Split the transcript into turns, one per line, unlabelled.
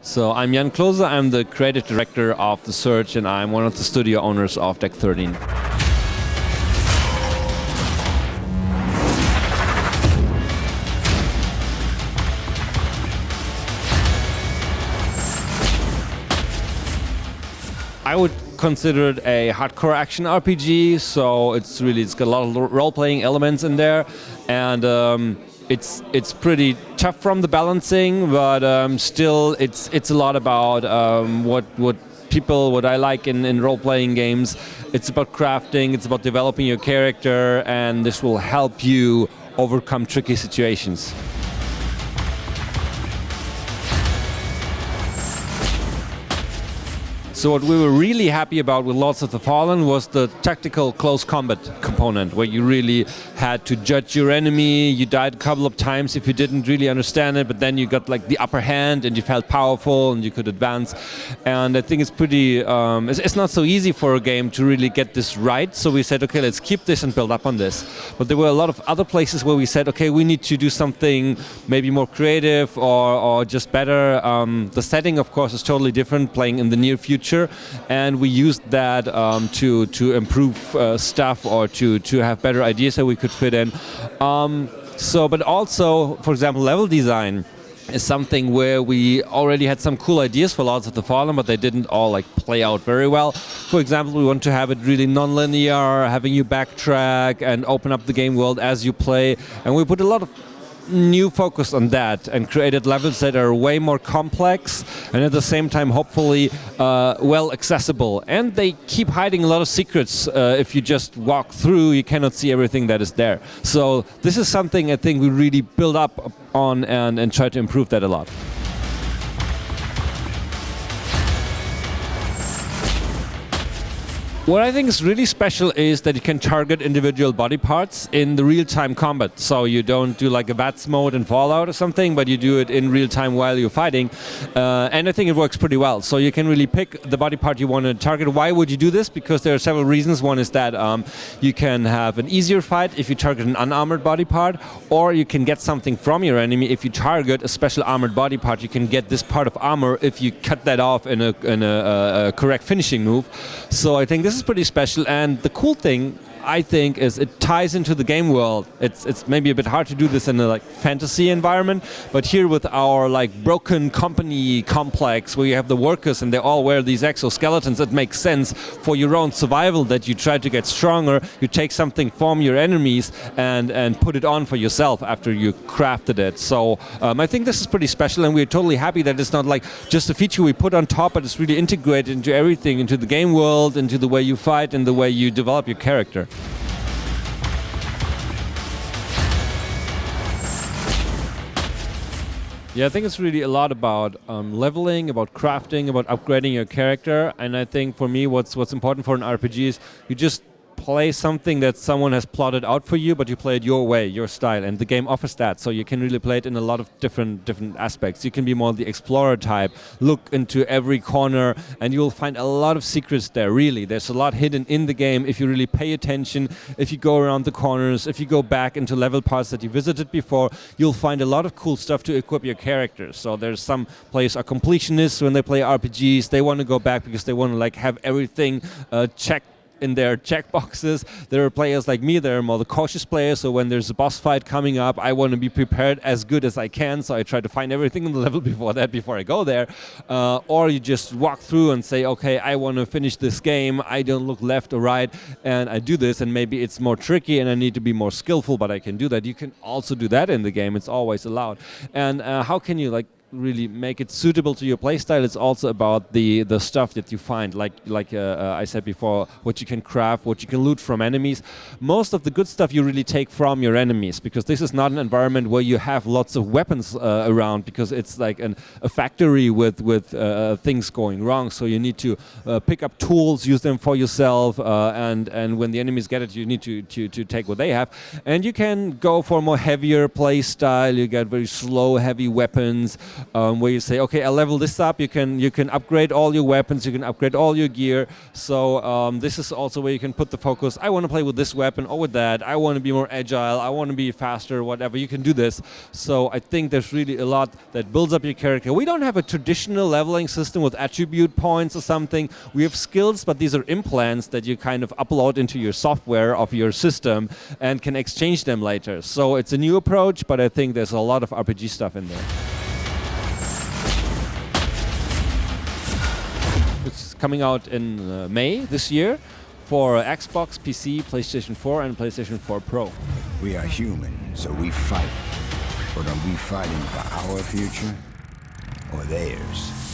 So I'm Jan Klose, I'm the creative director of The Search and I'm one of the studio owners of Deck 13. I would consider it a hardcore action RPG, so it's got a lot of role-playing elements in there, and it's pretty tough from the balancing, but still it's a lot about what I like in role-playing games. It's about crafting, it's about developing your character, and this will help you overcome tricky situations. So what we were really happy about with Lords of the Fallen was the tactical close combat component, where you really had to judge your enemy. You died a couple of times if you didn't really understand it, but then you got like the upper hand and you felt powerful and you could advance. And I think it's pretty, it's not so easy for a game to really get this right. So we said, okay, let's keep this and build up on this. But there were a lot of other places where we said, okay, we need to do something maybe more creative or just better. The setting, of course, is totally different, playing in the near future. And we used that to improve stuff or to have better ideas that we could fit in. But also, for example, level design is something where we already had some cool ideas for Lords of the Fallen, but they didn't all like play out very well. For example, we want to have it really non-linear, having you backtrack and open up the game world as you play, and we put a lot of new focus on that and created levels that are way more complex and at the same time hopefully well accessible, and they keep hiding a lot of secrets. If you just walk through, you cannot see everything that is there. So this is something I think we really build up on and try to improve that a lot. What I think is really special is that you can target individual body parts in the real-time combat. So you don't do like a VATS mode in Fallout or something, but you do it in real time while you're fighting. And I think it works pretty well. So you can really pick the body part you want to target. Why would you do this? Because there are several reasons. One is that you can have an easier fight if you target an unarmored body part, or you can get something from your enemy. If you target a special armored body part, you can get this part of armor if you cut that off in a correct finishing move. So I think this is pretty special, and the cool thing I think is it ties into the game world. It's maybe a bit hard to do this in a like fantasy environment, but here with our like broken company complex where you have the workers and they all wear these exoskeletons, it makes sense for your own survival that you try to get stronger. You take something from your enemies and put it on for yourself after you crafted it. So I think this is pretty special, and we're totally happy that it's not like just a feature we put on top, but it's really integrated into everything, into the game world, into the way you fight and the way you develop your character. Yeah, I think it's really a lot about leveling, about crafting, about upgrading your character. And I think for me what's important for an RPG is you just play something that someone has plotted out for you, but you play it your way, your style, and the game offers that. So you can really play it in a lot of different aspects. You can be more the explorer type, look into every corner, and you'll find a lot of secrets there, really. There's a lot hidden in the game if you really pay attention, if you go around the corners, if you go back into level parts that you visited before, you'll find a lot of cool stuff to equip your characters. So there's some players are completionists when they play RPGs. They want to go back because they want to like have everything checked in their checkboxes. There are players like me, they're more the cautious players, so when there's a boss fight coming up, I want to be prepared as good as I can, so I try to find everything in the level before I go there. Or you just walk through and say, okay, I want to finish this game, I don't look left or right, and I do this, and maybe it's more tricky and I need to be more skillful, but I can do that. You can also do that in the game, it's always allowed. And how can you like really make it suitable to your playstyle? It's also about the stuff that you find, like I said before, what you can craft, what you can loot from enemies. Most of the good stuff you really take from your enemies, because this is not an environment where you have lots of weapons around, because it's like a factory with things going wrong. So you need to pick up tools, use them for yourself, and when the enemies get it, you need to take what they have. And you can go for a more heavier play style. You get very slow, heavy weapons. where you say, okay, I level this up. You can upgrade all your weapons. You can upgrade all your gear. So this is also where you can put the focus. I want to play with this weapon or with that. I want to be more agile. I want to be faster. Whatever, you can do this. So I think there's really a lot that builds up your character. We don't have a traditional leveling system with attribute points or something. We have skills, but these are implants that you kind of upload into your software of your system and can exchange them later. So it's a new approach, but I think there's a lot of RPG stuff in there. It's coming out in May this year for Xbox, PC, PlayStation 4 and PlayStation 4 Pro.
We are human, so we fight. But are we fighting for our future or theirs?